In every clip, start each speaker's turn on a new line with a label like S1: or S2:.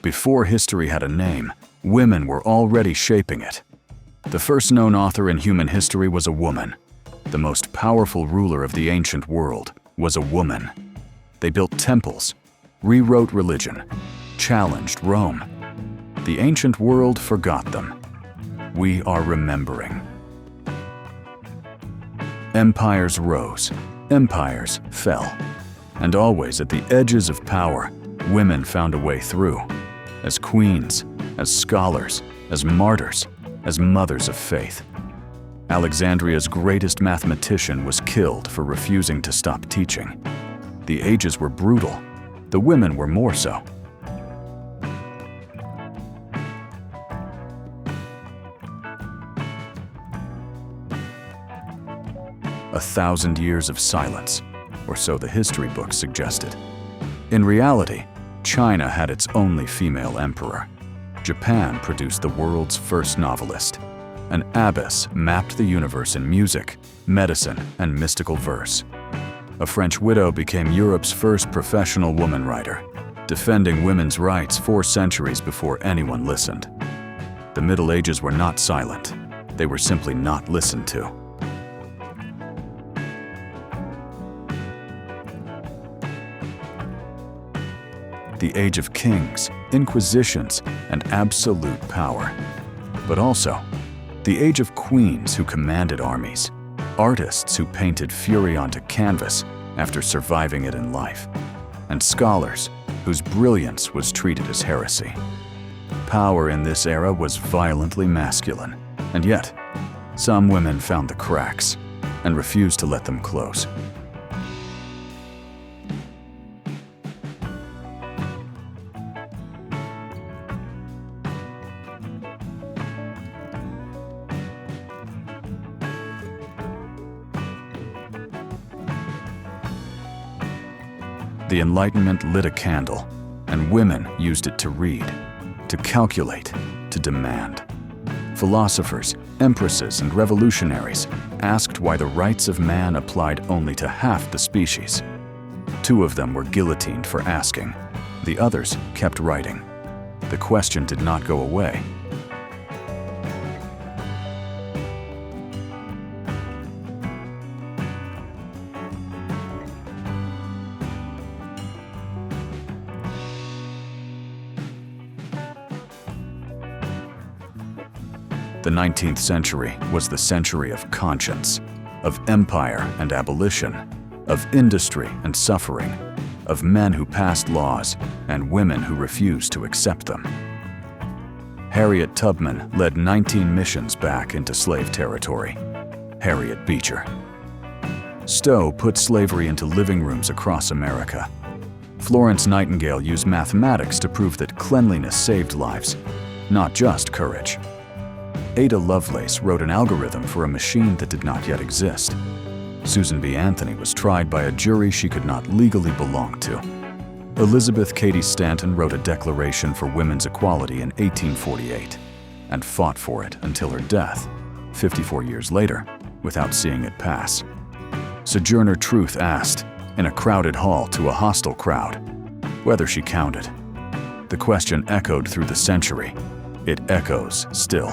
S1: Before history had a name, women were already shaping it. The first known author in human history was a woman. The most powerful ruler of the ancient world was a woman. They built temples, rewrote religion, challenged Rome. The ancient world forgot them. We are remembering. Empires rose, empires fell, and always at the edges of power, women found a way through, as queens, as scholars, as martyrs, as mothers of faith. Alexandria's greatest mathematician was killed for refusing to stop teaching. The ages were brutal, the women were more so. A 1,000 years of silence, or so the history books suggested. In reality, China had its only female emperor. Japan produced the world's first novelist. An abbess mapped the universe in music, medicine, and mystical verse. A French widow became Europe's first professional woman writer, defending women's rights 4 centuries before anyone listened. The Middle Ages were not silent. They were simply not listened to. The age of kings, inquisitions, and absolute power. But also, the age of queens who commanded armies, artists who painted fury onto canvas after surviving it in life, and scholars whose brilliance was treated as heresy. Power in this era was violently masculine, and yet, some women found the cracks and refused to let them close. The Enlightenment lit a candle, and women used it to read, to calculate, to demand. Philosophers, empresses, and revolutionaries asked why the rights of man applied only to half the species. 2 of them were guillotined for asking. The others kept writing. The question did not go away. The 19th century was the century of conscience, of empire and abolition, of industry and suffering, of men who passed laws and women who refused to accept them. Harriet Tubman led 19 missions back into slave territory. Harriet Beecher. Stowe put slavery into living rooms across America. Florence Nightingale used mathematics to prove that cleanliness saved lives, not just courage. Ada Lovelace wrote an algorithm for a machine that did not yet exist. Susan B. Anthony was tried by a jury she could not legally belong to. Elizabeth Cady Stanton wrote a declaration for women's equality in 1848 and fought for it until her death, 54 years later, without seeing it pass. Sojourner Truth asked, in a crowded hall to a hostile crowd, whether she counted. The question echoed through the century. It echoes still.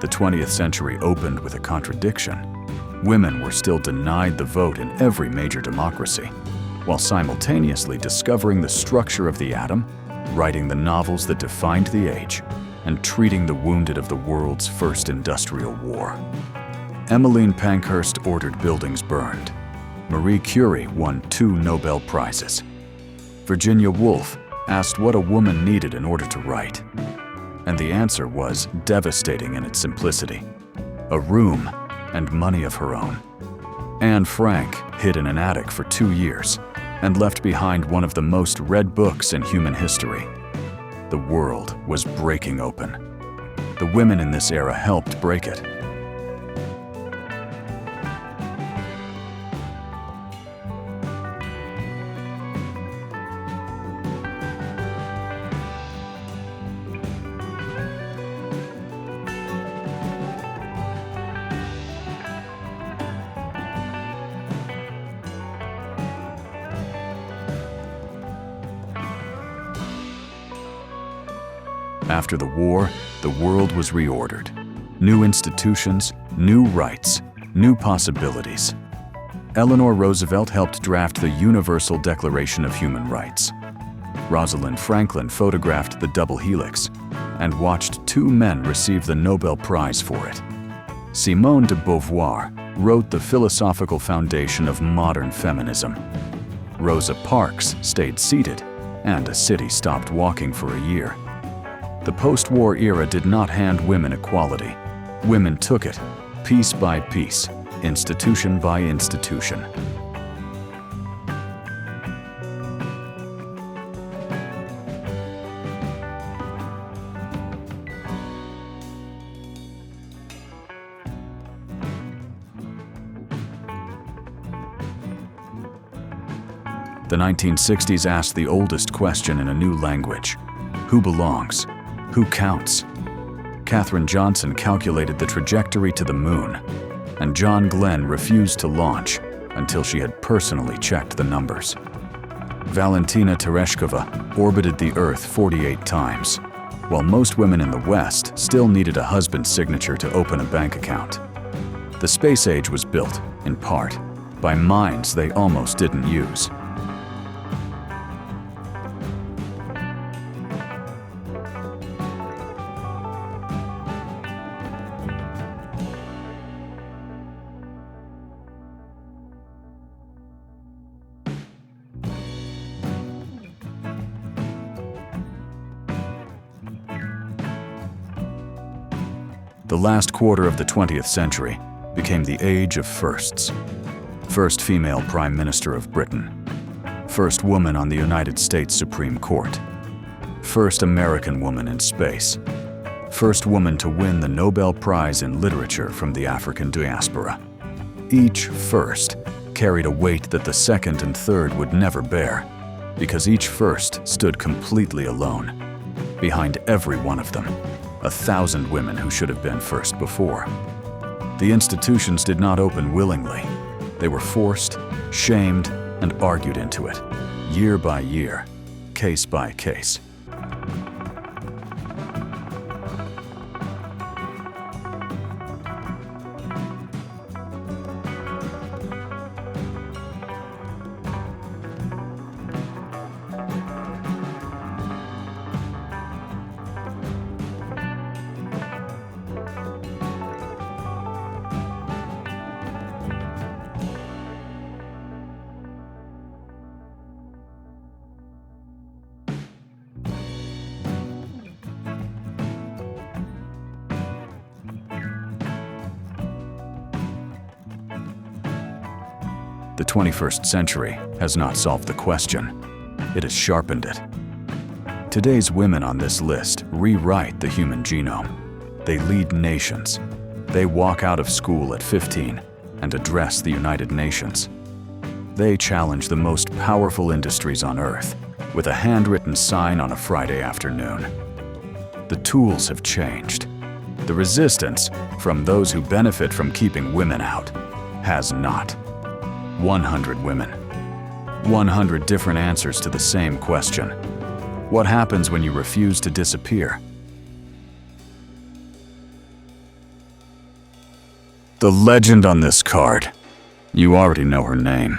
S1: The 20th century opened with a contradiction. Women were still denied the vote in every major democracy, while simultaneously discovering the structure of the atom, writing the novels that defined the age, and treating the wounded of the world's first industrial war. Emmeline Pankhurst ordered buildings burned. Marie Curie won 2 Nobel Prizes. Virginia Woolf asked what a woman needed in order to write. And the answer was devastating in its simplicity: a room and money of her own. Anne Frank hid in an attic for 2 years and left behind one of the most read books in human history. The world was breaking open. The women in this era helped break it. After the war, the world was reordered. New institutions, new rights, new possibilities. Eleanor Roosevelt helped draft the Universal Declaration of Human Rights. Rosalind Franklin photographed the double helix and watched 2 men receive the Nobel Prize for it. Simone de Beauvoir wrote the philosophical foundation of modern feminism. Rosa Parks stayed seated, and a city stopped walking for a year. The post-war era did not hand women equality. Women took it, piece by piece, institution by institution. The 1960s asked the oldest question in a new language: who belongs? Who counts? Katherine Johnson calculated the trajectory to the moon, and John Glenn refused to launch until she had personally checked the numbers. Valentina Tereshkova orbited the Earth 48 times, while most women in the West still needed a husband's signature to open a bank account. The space age was built, in part, by minds they almost didn't use. The last quarter of the 20th century became the age of firsts. First female Prime Minister of Britain. First woman on the United States Supreme Court. First American woman in space. First woman to win the Nobel Prize in Literature from the African diaspora. Each first carried a weight that the second and third would never bear, because each first stood completely alone. Behind every one of them, 1,000 women who should have been first before. The institutions did not open willingly. They were forced, shamed, and argued into it, year by year, case by case. The 21st century has not solved the question. It has sharpened it. Today's women on this list rewrite the human genome. They lead nations. They walk out of school at 15 and address the United Nations. They challenge the most powerful industries on Earth with a handwritten sign on a Friday afternoon. The tools have changed. The resistance from those who benefit from keeping women out has not. 100 women. 100 different answers to the same question. What happens when you refuse to disappear? The legend on this card. You already know her name.